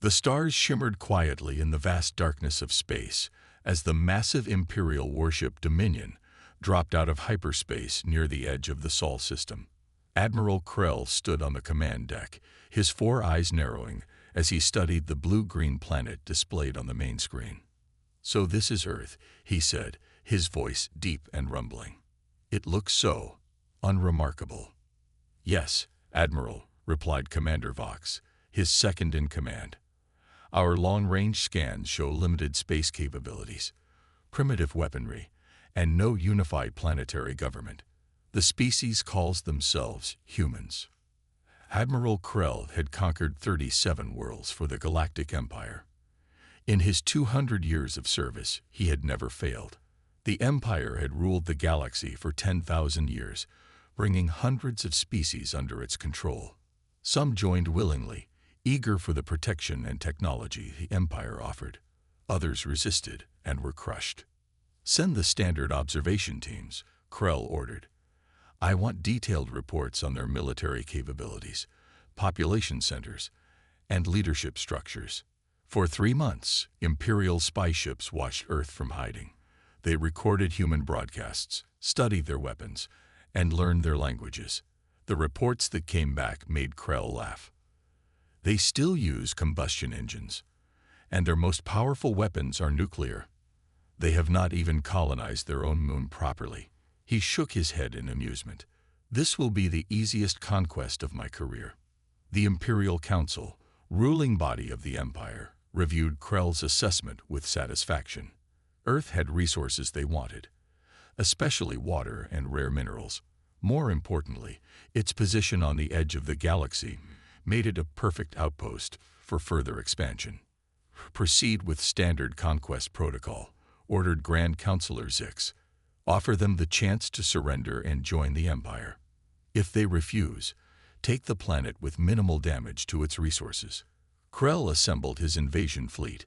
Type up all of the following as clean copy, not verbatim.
The stars shimmered quietly in the vast darkness of space as the massive Imperial warship Dominion dropped out of hyperspace near the edge of the Sol system. Admiral Krell stood on the command deck, his four eyes narrowing as he studied the blue-green planet displayed on the main screen. "So this is Earth," he said, his voice deep and rumbling. "It looks so unremarkable." "Yes, Admiral," replied Commander Vox, his second-in-command. "Our long-range scans show limited space capabilities, primitive weaponry, and no unified planetary government. The species calls themselves humans." Admiral Krell had conquered 37 worlds for the Galactic Empire. In his 200 years of service, he had never failed. The Empire had ruled the galaxy for 10,000 years, bringing hundreds of species under its control. Some joined willingly, eager for the protection and technology the Empire offered. Others resisted and were crushed. "Send the standard observation teams," Krell ordered. "I want detailed reports on their military capabilities, population centers, and leadership structures." For 3 months, Imperial spy ships watched Earth from hiding. They recorded human broadcasts, studied their weapons, and learned their languages. The reports that came back made Krell laugh. They still use combustion engines, and their most powerful weapons are nuclear. They have not even colonized their own moon properly. He shook his head in amusement. "This will be the easiest conquest of my career." The Imperial Council, ruling body of the Empire, reviewed Krell's assessment with satisfaction. Earth had resources they wanted, especially water and rare minerals. More importantly, its position on the edge of the galaxy made it a perfect outpost for further expansion. "Proceed with standard conquest protocol," ordered Grand Counselor Zix. "Offer them the chance to surrender and join the Empire. If they refuse, take the planet with minimal damage to its resources." Krell assembled his invasion fleet,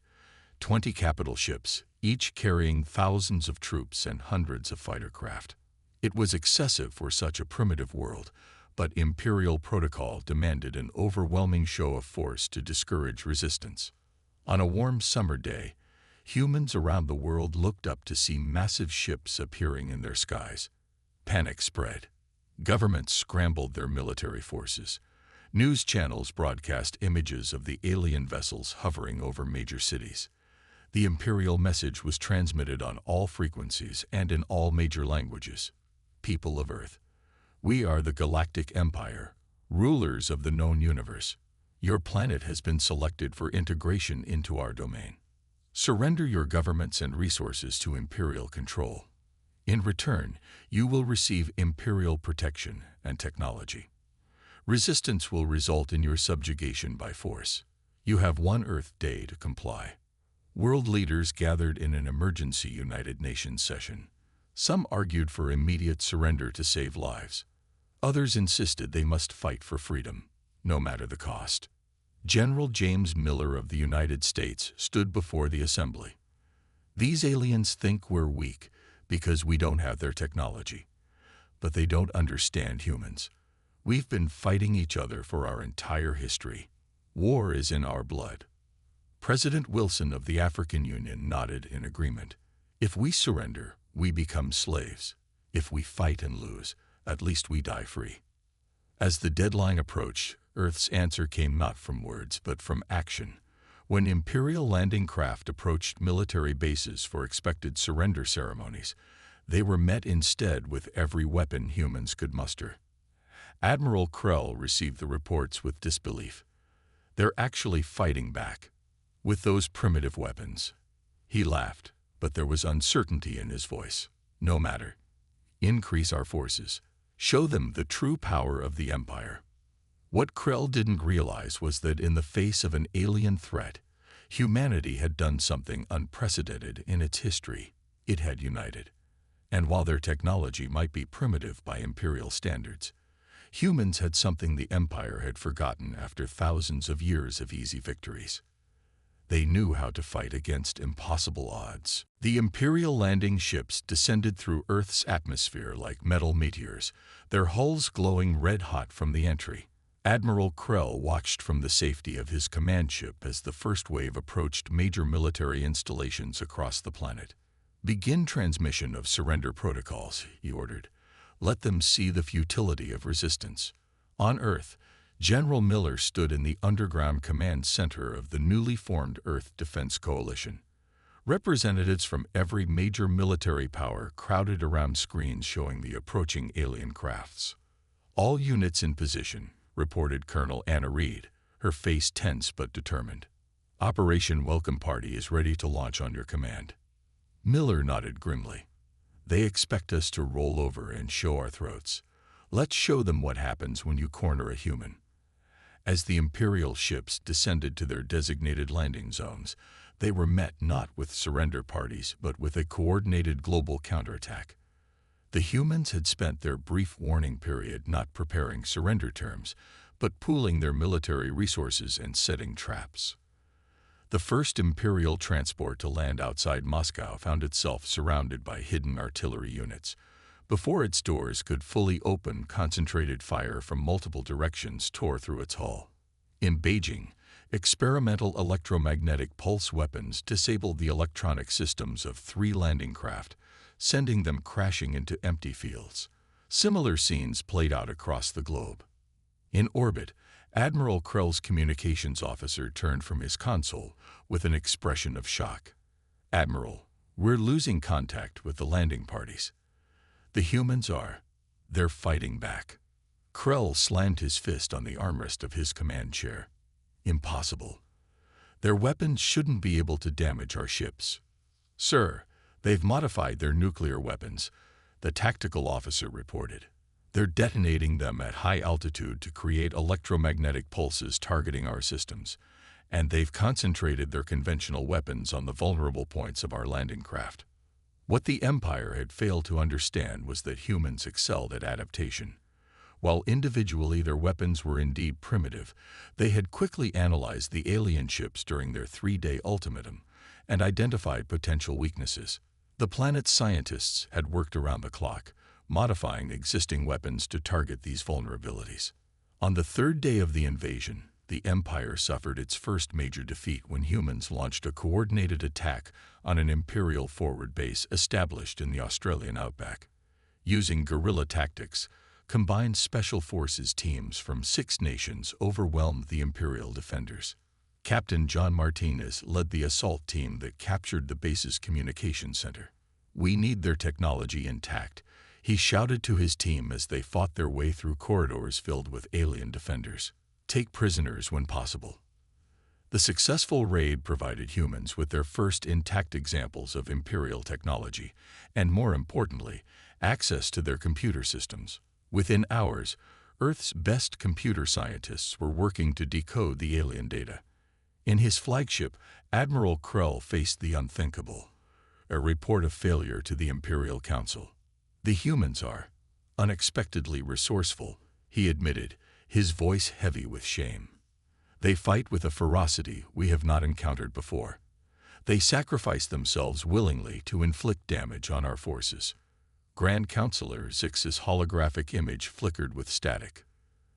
20 capital ships, each carrying thousands of troops and hundreds of fighter craft. It was excessive for such a primitive world, but Imperial protocol demanded an overwhelming show of force to discourage resistance. On a warm summer day, humans around the world looked up to see massive ships appearing in their skies. Panic spread. Governments scrambled their military forces. News channels broadcast images of the alien vessels hovering over major cities. The Imperial message was transmitted on all frequencies and in all major languages. "People of Earth, we are the Galactic Empire, rulers of the known universe. Your planet has been selected for integration into our domain. Surrender your governments and resources to Imperial control. In return, you will receive Imperial protection and technology. Resistance will result in your subjugation by force. You have 1 Earth day to comply." World leaders gathered in an emergency United Nations session. Some argued for immediate surrender to save lives. Others insisted they must fight for freedom, no matter the cost. General James Miller of the United States stood before the assembly. "These aliens think we're weak because we don't have their technology. But they don't understand humans. We've been fighting each other for our entire history. War is in our blood." President Wilson of the African Union nodded in agreement. "If we surrender, we become slaves. If we fight and lose, at least we die free." As the deadline approached, Earth's answer came not from words but from action. When Imperial landing craft approached military bases for expected surrender ceremonies, they were met instead with every weapon humans could muster. Admiral Krell received the reports with disbelief. "They're actually fighting back with those primitive weapons." He laughed, but there was uncertainty in his voice. "No matter. Increase our forces. Show them the true power of the Empire." What Krell didn't realize was that in the face of an alien threat, humanity had done something unprecedented in its history. It had united. And while their technology might be primitive by Imperial standards, humans had something the Empire had forgotten after thousands of years of easy victories. They knew how to fight against impossible odds. The Imperial landing ships descended through Earth's atmosphere like metal meteors, their hulls glowing red-hot from the entry. Admiral Krell watched from the safety of his command ship as the first wave approached major military installations across the planet. "Begin transmission of surrender protocols," he ordered. "Let them see the futility of resistance." On Earth, General Miller stood in the underground command center of the newly formed Earth Defense Coalition. Representatives from every major military power crowded around screens showing the approaching alien crafts. "All units in position," reported Colonel Anna Reed, her face tense but determined. "Operation Welcome Party is ready to launch on your command." Miller nodded grimly. "They expect us to roll over and show our throats. Let's show them what happens when you corner a human." As the Imperial ships descended to their designated landing zones, they were met not with surrender parties but with a coordinated global counterattack. The humans had spent their brief warning period not preparing surrender terms, but pooling their military resources and setting traps. The first Imperial transport to land outside Moscow found itself surrounded by hidden artillery units. Before its doors could fully open, concentrated fire from multiple directions tore through its hull. In Beijing, experimental electromagnetic pulse weapons disabled the electronic systems of 3 landing craft, sending them crashing into empty fields. Similar scenes played out across the globe. In orbit, Admiral Krell's communications officer turned from his console with an expression of shock. "Admiral, we're losing contact with the landing parties. The humans are. They're fighting back." Krell slammed his fist on the armrest of his command chair. "Impossible. Their weapons shouldn't be able to damage our ships." "Sir, they've modified their nuclear weapons," the tactical officer reported. "They're detonating them at high altitude to create electromagnetic pulses targeting our systems, and they've concentrated their conventional weapons on the vulnerable points of our landing craft." What the Empire had failed to understand was that humans excelled at adaptation. While individually their weapons were indeed primitive, they had quickly analyzed the alien ships during their 3-day ultimatum and identified potential weaknesses. The planet's scientists had worked around the clock, modifying existing weapons to target these vulnerabilities. On the 3rd day of the invasion, the Empire suffered its first major defeat when humans launched a coordinated attack on an Imperial forward base established in the Australian outback. Using guerrilla tactics, combined special forces teams from 6 nations overwhelmed the Imperial defenders. Captain John Martinez led the assault team that captured the base's communication center. "We need their technology intact," he shouted to his team as they fought their way through corridors filled with alien defenders. "Take prisoners when possible." The successful raid provided humans with their first intact examples of Imperial technology, and more importantly, access to their computer systems. Within hours, Earth's best computer scientists were working to decode the alien data. In his flagship, Admiral Krell faced the unthinkable, a report of failure to the Imperial Council. "The humans are unexpectedly resourceful," he admitted, his voice heavy with shame. "They fight with a ferocity we have not encountered before. They sacrifice themselves willingly to inflict damage on our forces." Grand Counselor Zix's holographic image flickered with static.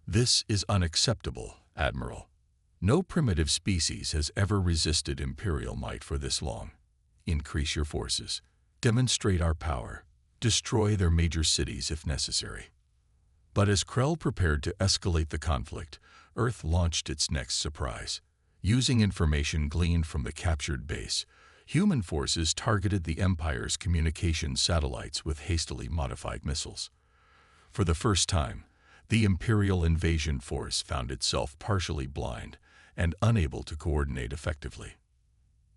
"This is unacceptable, Admiral. No primitive species has ever resisted Imperial might for this long. Increase your forces. Demonstrate our power. Destroy their major cities if necessary." But as Krell prepared to escalate the conflict, Earth launched its next surprise. Using information gleaned from the captured base, human forces targeted the Empire's communication satellites with hastily modified missiles. For the first time, the Imperial invasion force found itself partially blind and unable to coordinate effectively.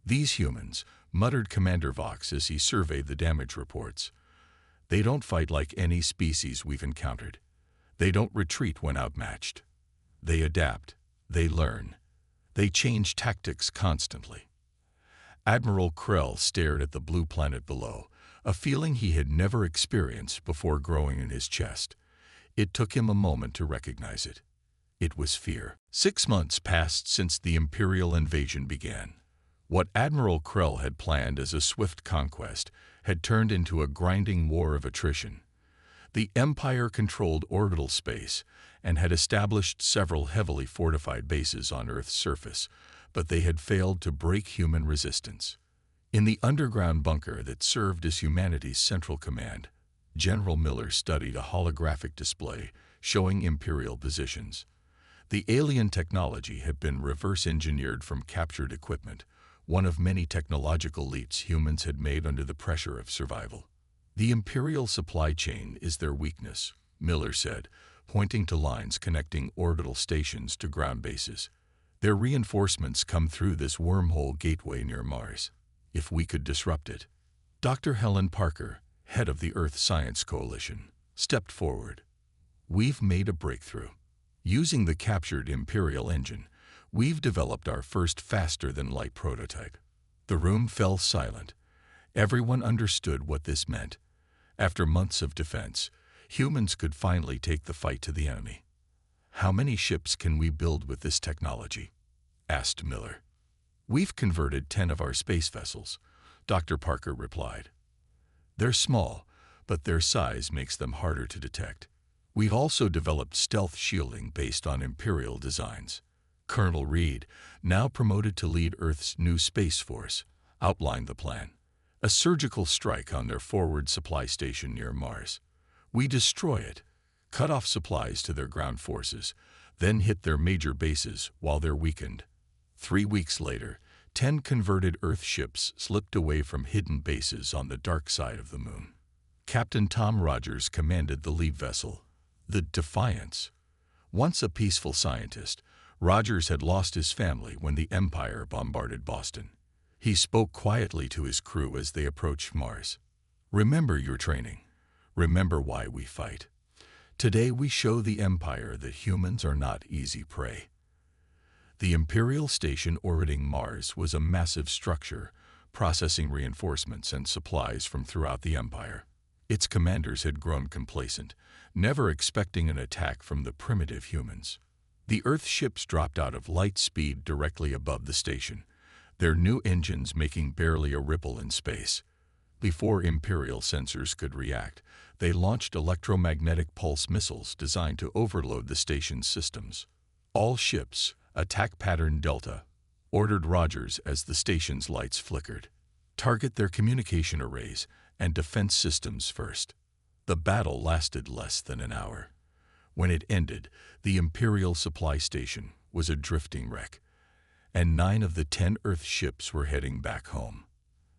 "These humans," muttered Commander Vox as he surveyed the damage reports. "They don't fight like any species we've encountered. They don't retreat when outmatched. They adapt. They learn. They change tactics constantly." Admiral Krell stared at the blue planet below, a feeling he had never experienced before growing in his chest. It took him a moment to recognize it. It was fear. 6 months passed since the Imperial invasion began. What Admiral Krell had planned as a swift conquest had turned into a grinding war of attrition. The Empire controlled orbital space and had established several heavily fortified bases on Earth's surface, but they had failed to break human resistance. In the underground bunker that served as humanity's central command, General Miller studied a holographic display showing Imperial positions. The alien technology had been reverse-engineered from captured equipment, one of many technological leaps humans had made under the pressure of survival. The Imperial supply chain is their weakness, Miller said, pointing to lines connecting orbital stations to ground bases. Their reinforcements come through this wormhole gateway near Mars. If we could disrupt it. Dr. Helen Parker, head of the Earth Science Coalition, stepped forward. We've made a breakthrough. Using the captured Imperial engine, we've developed our first faster-than-light prototype. The room fell silent. Everyone understood what this meant. After months of defense, humans could finally take the fight to the enemy. "How many ships can we build with this technology?" asked Miller. "We've converted 10 of our space vessels," Dr. Parker replied. "They're small, but their size makes them harder to detect. We've also developed stealth shielding based on Imperial designs." Colonel Reed, now promoted to lead Earth's new Space Force, outlined the plan. A surgical strike on their forward supply station near Mars. We destroy it, cut off supplies to their ground forces, then hit their major bases while they're weakened. 3 weeks later, 10 converted Earth ships slipped away from hidden bases on the dark side of the moon. Captain Tom Rogers commanded the lead vessel, the Defiance. Once a peaceful scientist, Rogers had lost his family when the Empire bombarded Boston. He spoke quietly to his crew as they approached Mars. "Remember your training. Remember why we fight. Today we show the Empire that humans are not easy prey." The Imperial station orbiting Mars was a massive structure, processing reinforcements and supplies from throughout the Empire. Its commanders had grown complacent, never expecting an attack from the primitive humans. The Earth ships dropped out of light speed directly above the station, their new engines making barely a ripple in space. Before Imperial sensors could react, they launched electromagnetic pulse missiles designed to overload the station's systems. "All ships, attack pattern Delta," ordered Rogers as the station's lights flickered. "Target their communication arrays and defense systems first." The battle lasted less than an hour. When it ended, the Imperial supply station was a drifting wreck, and 9 of the 10 Earth ships were heading back home.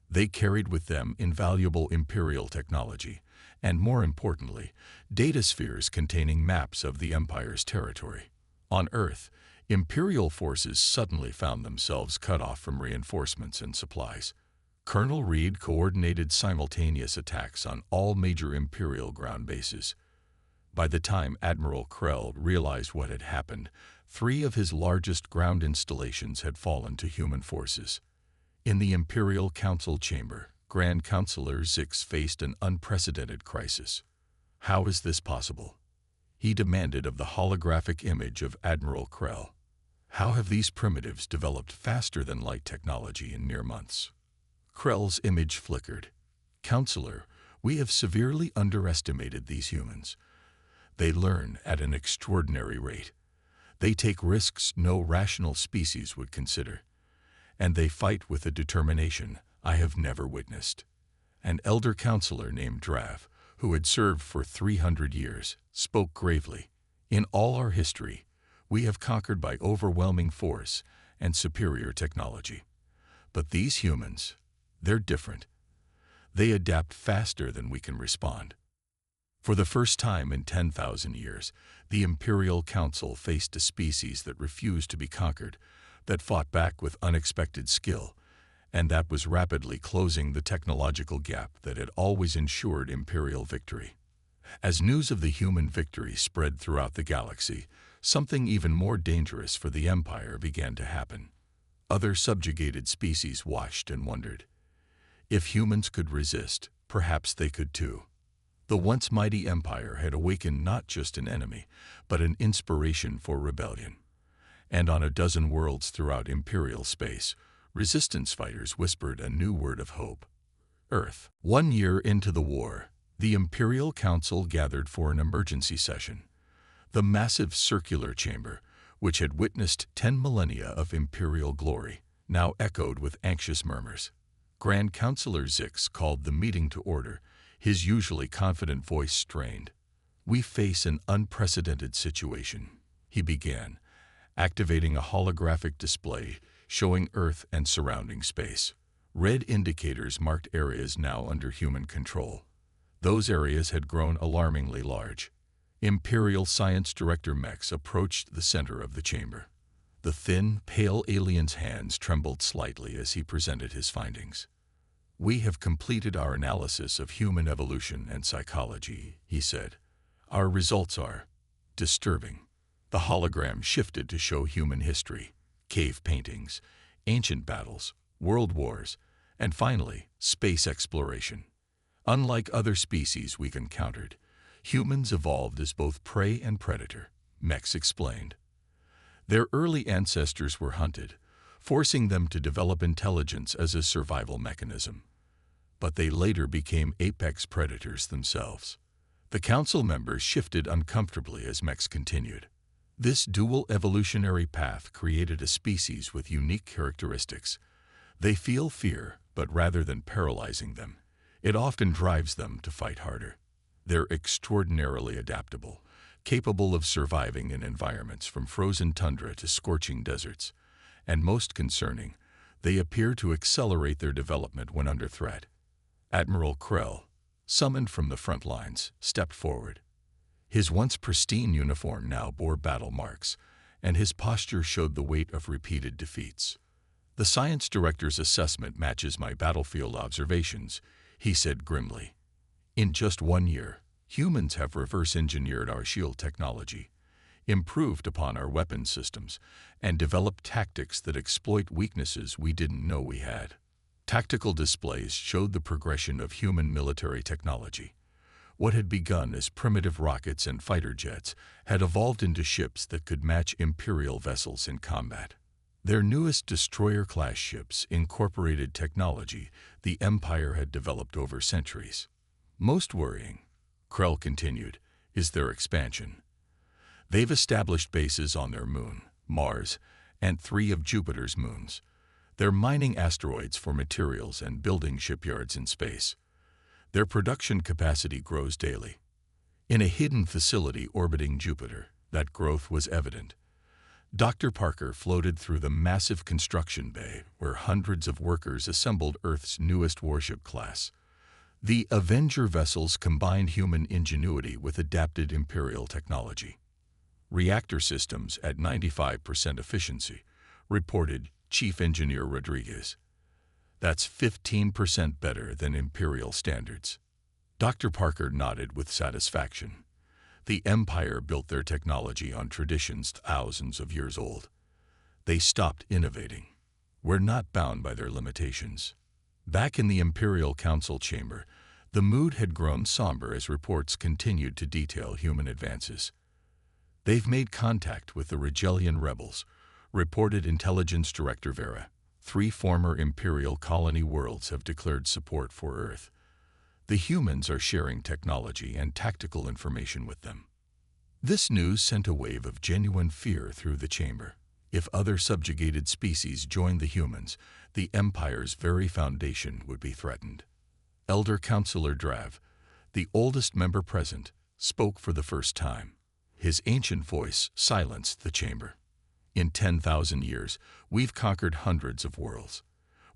They carried with them invaluable Imperial technology, and more importantly, data spheres containing maps of the Empire's territory. On Earth, Imperial forces suddenly found themselves cut off from reinforcements and supplies. Colonel Reed coordinated simultaneous attacks on all major Imperial ground bases. By the time Admiral Krell realized what had happened, 3 of his largest ground installations had fallen to human forces. In the Imperial Council chamber, Grand Counselor Zix faced an unprecedented crisis. "How is this possible?" he demanded of the holographic image of Admiral Krell. "How have these primitives developed faster-than-light technology in mere months?" Krell's image flickered. "Counselor, we have severely underestimated these humans. They learn at an extraordinary rate. They take risks no rational species would consider. And they fight with a determination I have never witnessed." An elder counselor named Drav, who had served for 300 years, spoke gravely. "In all our history, we have conquered by overwhelming force and superior technology. But these humans, they're different. They adapt faster than we can respond." For the first time in 10,000 years, the Imperial Council faced a species that refused to be conquered, that fought back with unexpected skill, and that was rapidly closing the technological gap that had always ensured Imperial victory. As news of the human victory spread throughout the galaxy, something even more dangerous for the Empire began to happen. Other subjugated species watched and wondered. If humans could resist, perhaps they could too. The once mighty Empire had awakened not just an enemy, but an inspiration for rebellion. And on a dozen worlds throughout Imperial space, resistance fighters whispered a new word of hope. Earth. 1 year into the war, The Imperial Council gathered for an emergency session. The massive circular chamber, which had witnessed 10 millennia of imperial glory, now echoed with anxious murmurs. Grand Councilor Zix called the meeting to order, his usually confident voice strained. "We face an unprecedented situation," he began, activating a holographic display showing Earth and surrounding space. Red indicators marked areas now under human control. Those areas had grown alarmingly large. Imperial Science Director Mex approached the center of the chamber. The thin, pale alien's hands trembled slightly as he presented his findings. "We have completed our analysis of human evolution and psychology," he said. "Our results are disturbing." The hologram shifted to show human history, cave paintings, ancient battles, world wars, and finally, space exploration. Unlike other species we've encountered, humans evolved as both prey and predator, Mex explained. Their early ancestors were hunted, forcing them to develop intelligence as a survival mechanism. But they later became apex predators themselves. The council members shifted uncomfortably as Mex continued. This dual evolutionary path created a species with unique characteristics. They feel fear, but rather than paralyzing them, it often drives them to fight harder. They're extraordinarily adaptable, capable of surviving in environments from frozen tundra to scorching deserts. And most concerning, they appear to accelerate their development when under threat. Admiral Krell, summoned from the front lines, stepped forward. His once pristine uniform now bore battle marks, and his posture showed the weight of repeated defeats. "The science director's assessment matches my battlefield observations," he said grimly. "In just 1 year, humans have reverse-engineered our shield technology, improved upon our weapon systems, and developed tactics that exploit weaknesses we didn't know we had." Tactical displays showed the progression of human military technology. What had begun as primitive rockets and fighter jets had evolved into ships that could match Imperial vessels in combat. Their newest destroyer-class ships incorporated technology the Empire had developed over centuries. "Most worrying," Krell continued, "is their expansion. They've established bases on their moon, Mars, and 3 of Jupiter's moons. They're mining asteroids for materials and building shipyards in space. Their production capacity grows daily. In a hidden facility orbiting Jupiter, that growth was evident. Dr. Parker floated through the massive construction bay where hundreds of workers assembled Earth's newest warship class. The Avenger vessels combined human ingenuity with adapted Imperial technology. Reactor systems at 95% efficiency, reported Chief Engineer Rodriguez. That's 15% better than Imperial standards." Dr. Parker nodded with satisfaction. The Empire built their technology on traditions thousands of years old. They stopped innovating. We're not bound by their limitations. Back in the Imperial Council chamber, the mood had grown somber as reports continued to detail human advances. "They've made contact with the Rigelian rebels," reported Intelligence Director Vera. 3 former Imperial colony worlds have declared support for Earth. The humans are sharing technology and tactical information with them. This news sent a wave of genuine fear through the chamber. If other subjugated species joined the humans, the Empire's very foundation would be threatened. Elder Councilor Drav, the oldest member present, spoke for the first time. His ancient voice silenced the chamber. "In 10,000 years, we've conquered hundreds of worlds.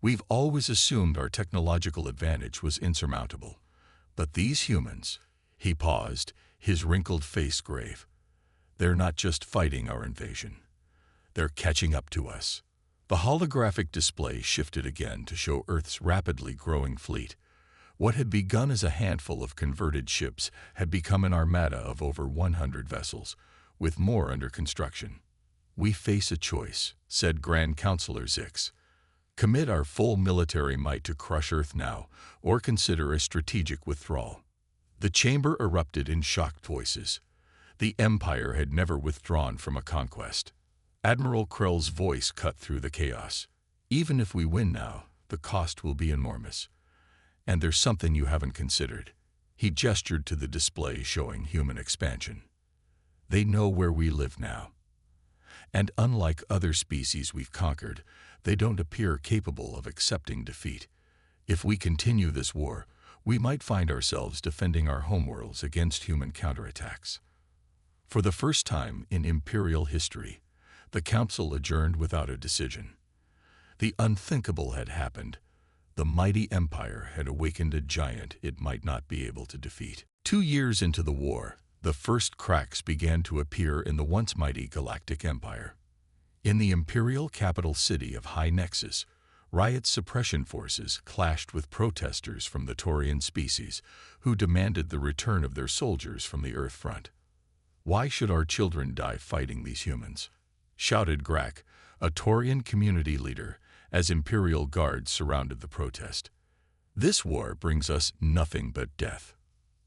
We've always assumed our technological advantage was insurmountable. But these humans," he paused, his wrinkled face grave, "they're not just fighting our invasion. They're catching up to us." The holographic display shifted again to show Earth's rapidly growing fleet. What had begun as a handful of converted ships had become an armada of over 100 vessels, with more under construction. "We face a choice," said Grand Councilor Zix. "Commit our full military might to crush Earth now, or consider a strategic withdrawal." The chamber erupted in shocked voices. The Empire had never withdrawn from a conquest. Admiral Krell's voice cut through the chaos. "Even if we win now, the cost will be enormous. And there's something you haven't considered. He gestured to the display showing human expansion. They know where we live now. And unlike other species we've conquered, they don't appear capable of accepting defeat. If we continue this war, we might find ourselves defending our homeworlds against human counterattacks. For the first time in Imperial history, the Council adjourned without a decision. The unthinkable had happened. The mighty Empire had awakened a giant it might not be able to defeat. 2 years into the war, the first cracks began to appear in the once mighty Galactic Empire. In the Imperial capital city of High Nexus, riot suppression forces clashed with protesters from the Taurian species, who demanded the return of their soldiers from the Earth front. "Why should our children die fighting these humans?" shouted Grak, a Taurian community leader, as Imperial guards surrounded the protest. "This war brings us nothing but death."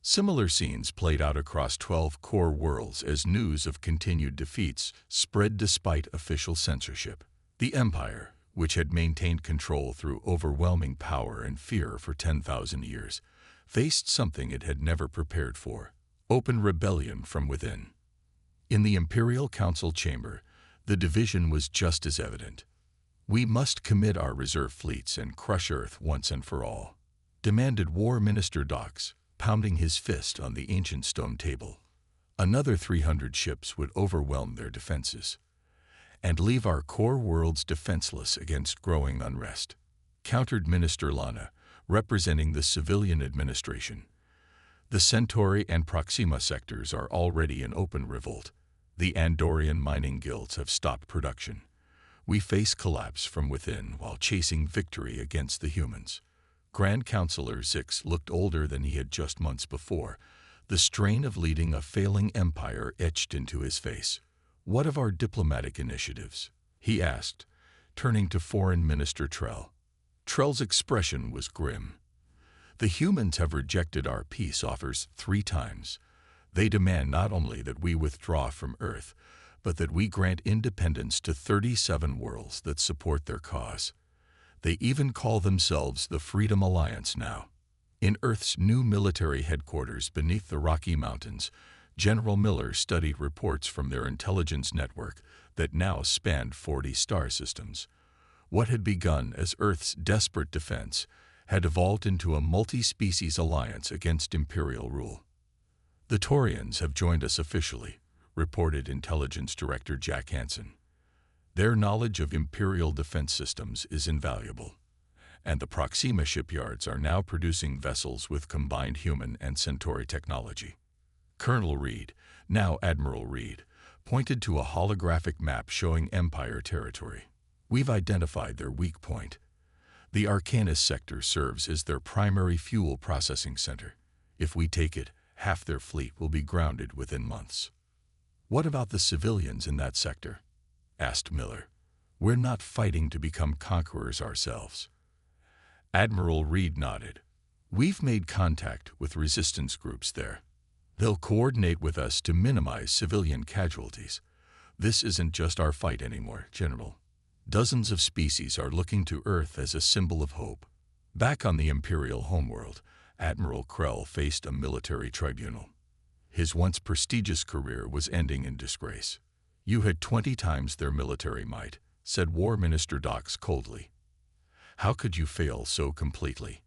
Similar scenes played out across 12 core worlds as news of continued defeats spread despite official censorship. The Empire, which had maintained control through overwhelming power and fear for 10,000 years, faced something it had never prepared for: open rebellion from within. In the Imperial Council chamber, the division was just as evident. "We must commit our reserve fleets and crush Earth once and for all," demanded War Minister Dox, pounding his fist on the ancient stone table. "Another 300 ships would overwhelm their defenses and leave our core worlds defenseless against growing unrest," countered Minister Lana, representing the civilian administration. "The Centauri and Proxima sectors are already in open revolt. The Andorian mining guilds have stopped production. We face collapse from within while chasing victory against the humans." Grand Counselor Zix looked older than he had just months before, the strain of leading a failing empire etched into his face. "What of our diplomatic initiatives?" he asked, turning to Foreign Minister Trell. Trell's expression was grim. "The humans have rejected our peace offers 3 times. They demand not only that we withdraw from Earth, but that we grant independence to 37 worlds that support their cause. They even call themselves the Freedom Alliance now." In Earth's new military headquarters beneath the Rocky Mountains, General Miller studied reports from their intelligence network that now spanned 40 star systems. What had begun as Earth's desperate defense had evolved into a multi-species alliance against Imperial rule. "The Taurians have joined us officially," reported Intelligence Director Jack Hansen. "Their knowledge of Imperial defense systems is invaluable, and the Proxima shipyards are now producing vessels with combined human and Centauri technology." Colonel Reed, now Admiral Reed, pointed to a holographic map showing Empire territory. "We've identified their weak point. The Arcanus sector serves as their primary fuel processing center. If we take it, half their fleet will be grounded within months." "What about the civilians in that sector?" asked Miller. "We're not fighting to become conquerors ourselves." Admiral Reed nodded. "We've made contact with resistance groups there. They'll coordinate with us to minimize civilian casualties. This isn't just our fight anymore, General. Dozens of species are looking to Earth as a symbol of hope." Back on the Imperial homeworld, Admiral Krell faced a military tribunal. His once prestigious career was ending in disgrace. "You had 20 times their military might," said War Minister Dox coldly. "How could you fail so completely?"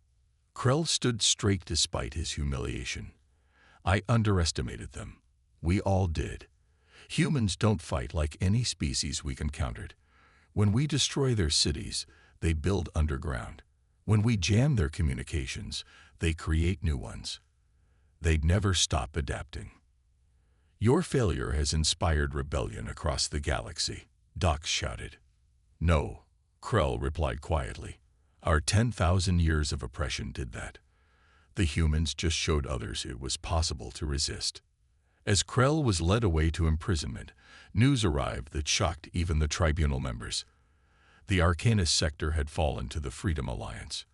Krell stood straight despite his humiliation. "I underestimated them. We all did. Humans don't fight like any species we encountered. When we destroy their cities, they build underground. When we jam their communications, they create new ones. They'd never stop adapting. Your failure has inspired rebellion across the galaxy," Dox shouted. "No," Krell replied quietly. "Our 10,000 years of oppression did that. The humans just showed others it was possible to resist." As Krell was led away to imprisonment, news arrived that shocked even the tribunal members. The Arcanus sector had fallen to the Freedom Alliance.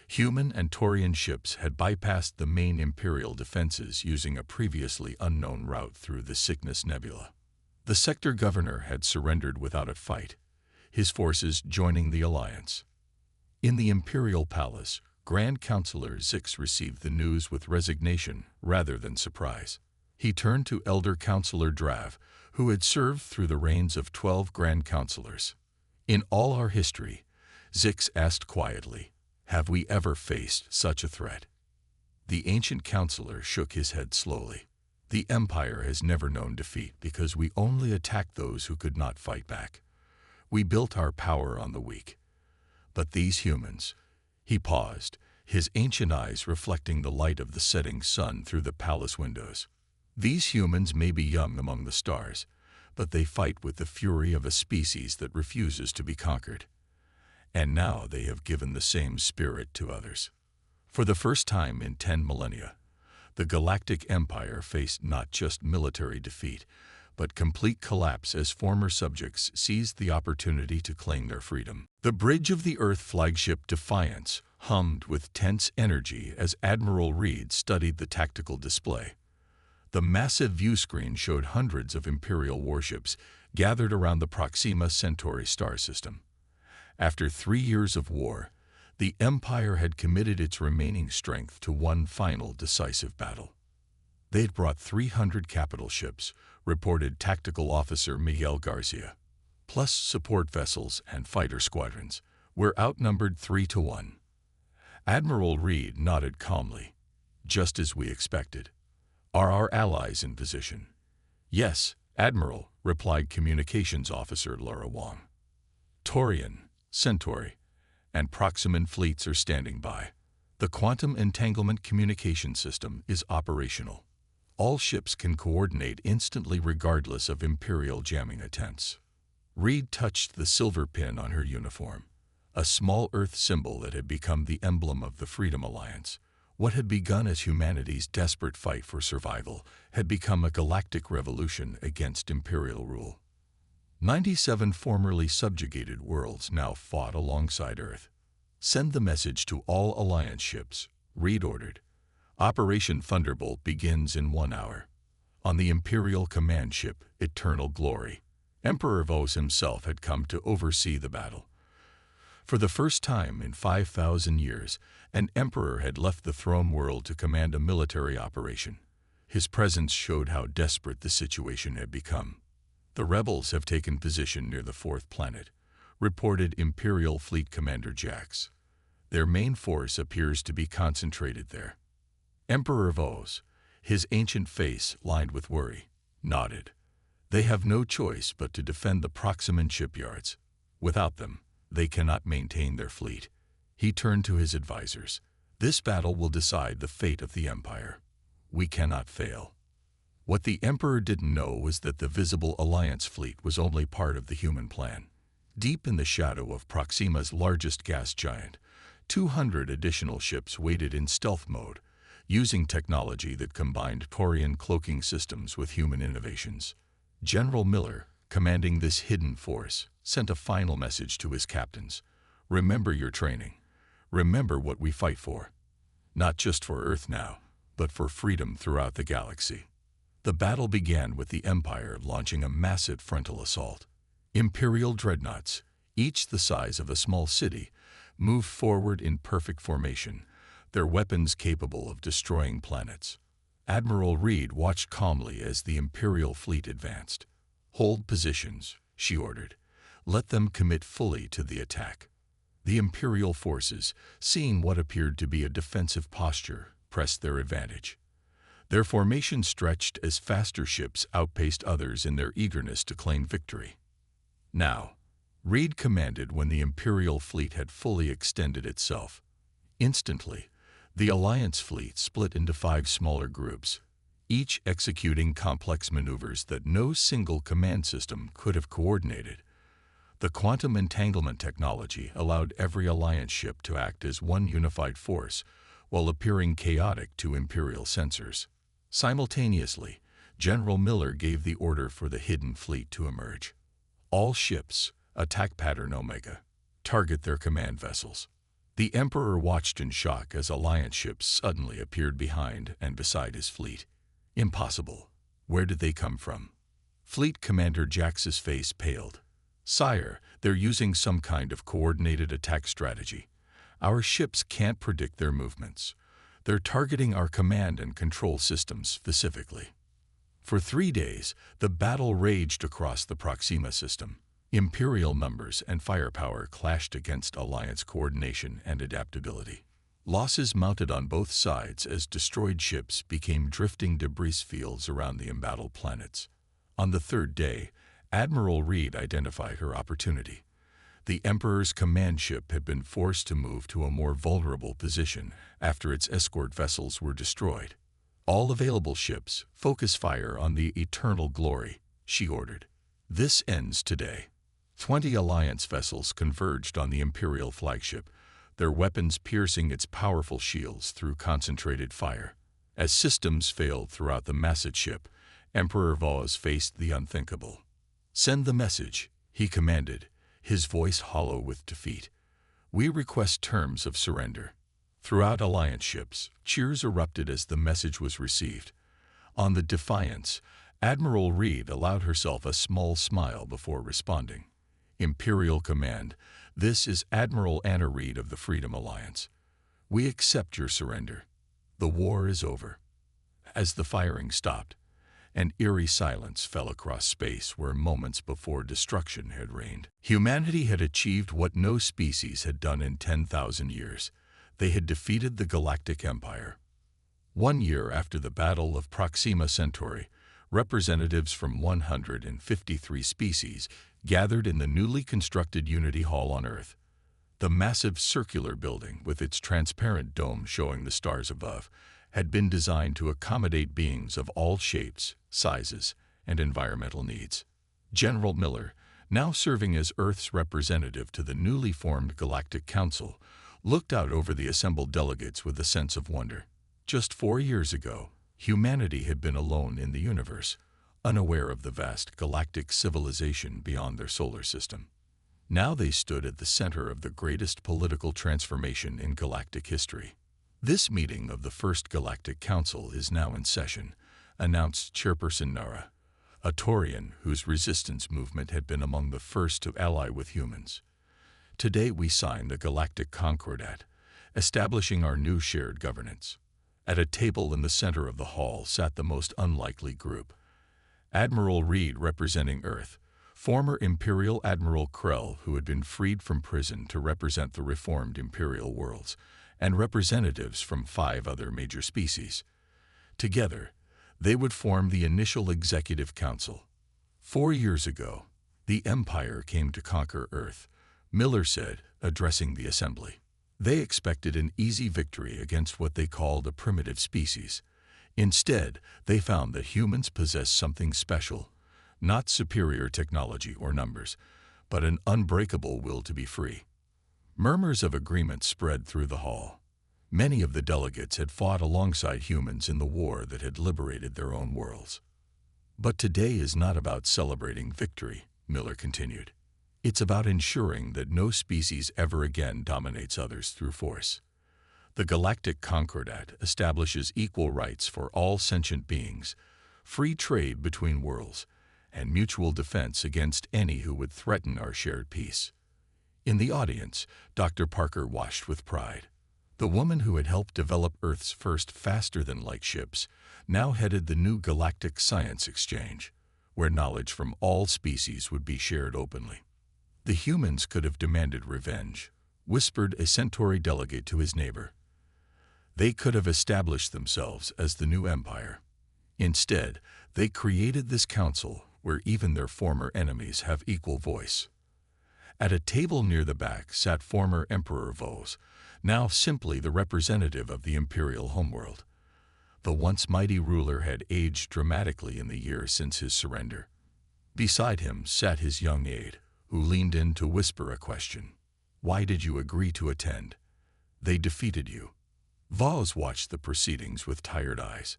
Human and Taurian ships had bypassed the main Imperial defenses using a previously unknown route through the Cygnus Nebula. The sector governor had surrendered without a fight, his forces joining the alliance. In the Imperial Palace, Grand Counselor Zix received the news with resignation rather than surprise. He turned to Elder Counselor Drav, who had served through the reigns of 12 Grand Counselors. In all our history, Zix asked quietly, have we ever faced such a threat? The ancient counselor shook his head slowly. The Empire has never known defeat because we only attacked those who could not fight back. We built our power on the weak. But these humans... He paused, his ancient eyes reflecting the light of the setting sun through the palace windows. These humans may be young among the stars, but they fight with the fury of a species that refuses to be conquered. And now they have given the same spirit to others. For the first time in 10 millennia, the Galactic Empire faced not just military defeat, but complete collapse as former subjects seized the opportunity to claim their freedom. The bridge of the Earth flagship Defiance hummed with tense energy as Admiral Reed studied the tactical display. The massive view screen showed hundreds of Imperial warships gathered around the Proxima Centauri star system. After 3 years of war, the Empire had committed its remaining strength to one final decisive battle. They'd brought 300 capital ships, reported Tactical Officer Miguel Garcia, plus support vessels and fighter squadrons. We're outnumbered 3-1. Admiral Reed nodded calmly. Just as we expected. Are our allies in position? Yes, Admiral, replied Communications Officer Laura Wong. Taurian, Centauri, and Proximan fleets are standing by. The Quantum Entanglement Communication System is operational. All ships can coordinate instantly regardless of Imperial jamming attempts. Reed touched the silver pin on her uniform, a small Earth symbol that had become the emblem of the Freedom Alliance. What had begun as humanity's desperate fight for survival had become a galactic revolution against Imperial rule. 97 formerly subjugated worlds now fought alongside Earth. Send the message to all Alliance ships, Reed ordered. Operation Thunderbolt begins in 1 hour. On the Imperial command ship, Eternal Glory, Emperor Vos himself had come to oversee the battle. For the first time in 5,000 years, an emperor had left the throne world to command a military operation. His presence showed how desperate the situation had become. The rebels have taken position near the 4th planet, reported Imperial Fleet Commander Jax. Their main force appears to be concentrated there. Emperor Vos, his ancient face lined with worry, nodded. They have no choice but to defend the Proximan shipyards. Without them, they cannot maintain their fleet. He turned to his advisors. This battle will decide the fate of the Empire. We cannot fail. What the Emperor didn't know was that the visible Alliance fleet was only part of the human plan. Deep in the shadow of Proxima's largest gas giant, 200 additional ships waited in stealth mode, using technology that combined Taurian cloaking systems with human innovations. General Miller, commanding this hidden force, sent a final message to his captains. Remember your training. Remember what we fight for. Not just for Earth now, but for freedom throughout the galaxy. The battle began with the Empire launching a massive frontal assault. Imperial dreadnoughts, each the size of a small city, moved forward in perfect formation, their weapons capable of destroying planets. Admiral Reed watched calmly as the Imperial fleet advanced. Hold positions, she ordered. Let them commit fully to the attack. The Imperial forces, seeing what appeared to be a defensive posture, pressed their advantage. Their formation stretched as faster ships outpaced others in their eagerness to claim victory. Now, Reed commanded when the Imperial fleet had fully extended itself. Instantly, the Alliance fleet split into 5 smaller groups, each executing complex maneuvers that no single command system could have coordinated. The quantum entanglement technology allowed every Alliance ship to act as one unified force while appearing chaotic to Imperial sensors. Simultaneously, General Miller gave the order for the hidden fleet to emerge. All ships, attack pattern Omega, target their command vessels. The Emperor watched in shock as Alliance ships suddenly appeared behind and beside his fleet. Impossible. Where did they come from? Fleet Commander Jax's face paled. Sire, they're using some kind of coordinated attack strategy. Our ships can't predict their movements. They're targeting our command and control systems specifically. For 3 days, the battle raged across the Proxima system. Imperial numbers and firepower clashed against Alliance coordination and adaptability. Losses mounted on both sides as destroyed ships became drifting debris fields around the embattled planets. On the 3rd day, Admiral Reed identified her opportunity. The Emperor's command ship had been forced to move to a more vulnerable position after its escort vessels were destroyed. "All available ships, focus fire on the eternal glory," she ordered. "This ends today." 20 Alliance vessels converged on the Imperial flagship, their weapons piercing its powerful shields through concentrated fire. As systems failed throughout the massive ship, Emperor Vos faced the unthinkable. "Send the message," he commanded, his voice hollow with defeat. "We request terms of surrender." Throughout Alliance ships, cheers erupted as the message was received. On the Defiance, Admiral Reed allowed herself a small smile before responding. "Imperial Command, this is Admiral Anna Reed of the Freedom Alliance. We accept your surrender. The war is over." As the firing stopped, an eerie silence fell across space where moments before destruction had reigned. Humanity had achieved what no species had done in 10,000 years. They had defeated the Galactic Empire. 1 year after the Battle of Proxima Centauri, representatives from 153 species gathered in the newly constructed Unity Hall on Earth. The massive circular building, with its transparent dome showing the stars above, had been designed to accommodate beings of all shapes, sizes, and environmental needs. General Miller, now serving as Earth's representative to the newly formed Galactic Council, looked out over the assembled delegates with a sense of wonder. Just 4 years ago, humanity had been alone in the universe, unaware of the vast galactic civilization beyond their solar system. Now they stood at the center of the greatest political transformation in galactic history. "This meeting of the First Galactic Council is now in session," announced Chairperson Nara, a Taurian whose resistance movement had been among the first to ally with humans. "Today we sign the Galactic Concordat, establishing our new shared governance." At a table in the center of the hall sat the most unlikely group. Admiral Reed representing Earth, former Imperial Admiral Krell who had been freed from prison to represent the reformed Imperial worlds, and representatives from 5 other major species. Together, they would form the initial Executive Council. 4 years ago, the Empire came to conquer Earth, Miller said, addressing the assembly. They expected an easy victory against what they called a primitive species. Instead, they found that humans possess something special, not superior technology or numbers, but an unbreakable will to be free. Murmurs of agreement spread through the hall. Many of the delegates had fought alongside humans in the war that had liberated their own worlds. "But today is not about celebrating victory," Miller continued. "It's about ensuring that no species ever again dominates others through force. The Galactic Concordat establishes equal rights for all sentient beings, free trade between worlds, and mutual defense against any who would threaten our shared peace." In the audience, Dr. Parker watched with pride. The woman who had helped develop Earth's first faster-than-light ships now headed the new Galactic Science Exchange, where knowledge from all species would be shared openly. "The humans could have demanded revenge," whispered a Centauri delegate to his neighbor. "They could have established themselves as the new empire. Instead, they created this council where even their former enemies have equal voice." At a table near the back sat former Emperor Vos, now simply the representative of the Imperial homeworld. The once mighty ruler had aged dramatically in the years since his surrender. Beside him sat his young aide, who leaned in to whisper a question. "Why did you agree to attend? They defeated you." Vos watched the proceedings with tired eyes.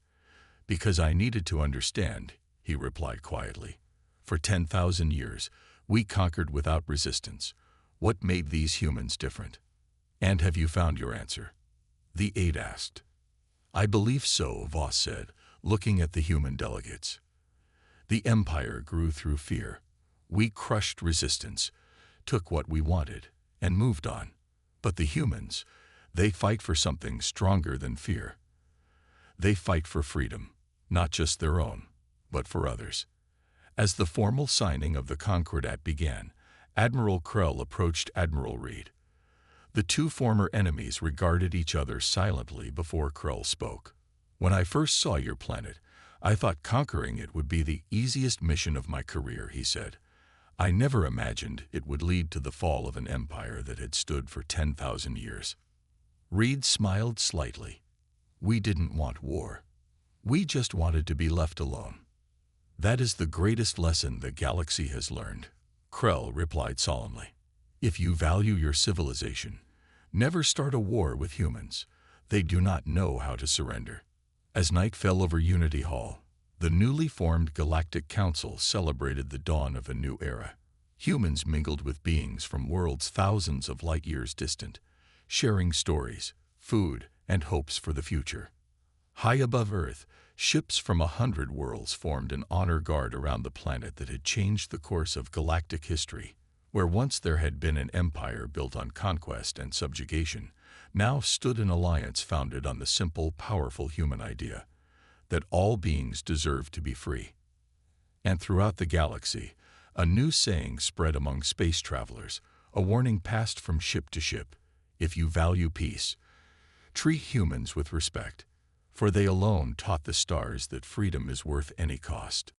"Because I needed to understand," he replied quietly. "For 10,000 years, we conquered without resistance. What made these humans different?" "And have you found your answer?" the aide asked. "I believe so," Vos said, looking at the human delegates. "The Empire grew through fear. We crushed resistance, took what we wanted, and moved on. But the humans, they fight for something stronger than fear. They fight for freedom, not just their own, but for others. As the formal signing of the Concordat began, Admiral Krell approached Admiral Reed. The two former enemies regarded each other silently before Krell spoke. "When I first saw your planet, I thought conquering it would be the easiest mission of my career," he said. "I never imagined it would lead to the fall of an empire that had stood for 10,000 years." Reed smiled slightly. "We didn't want war. We just wanted to be left alone. That is the greatest lesson the galaxy has learned," Krell replied solemnly. "If you value your civilization, never start a war with humans. They do not know how to surrender." As night fell over Unity Hall, the newly formed Galactic Council celebrated the dawn of a new era. Humans mingled with beings from worlds thousands of light years distant, sharing stories, food, and hopes for the future. High above Earth, ships from 100 worlds formed an honor guard around the planet that had changed the course of galactic history. Where once there had been an empire built on conquest and subjugation, now stood an alliance founded on the simple, powerful human idea that all beings deserve to be free. And throughout the galaxy, a new saying spread among space travelers, a warning passed from ship to ship: if you value peace, treat humans with respect, for they alone taught the stars that freedom is worth any cost.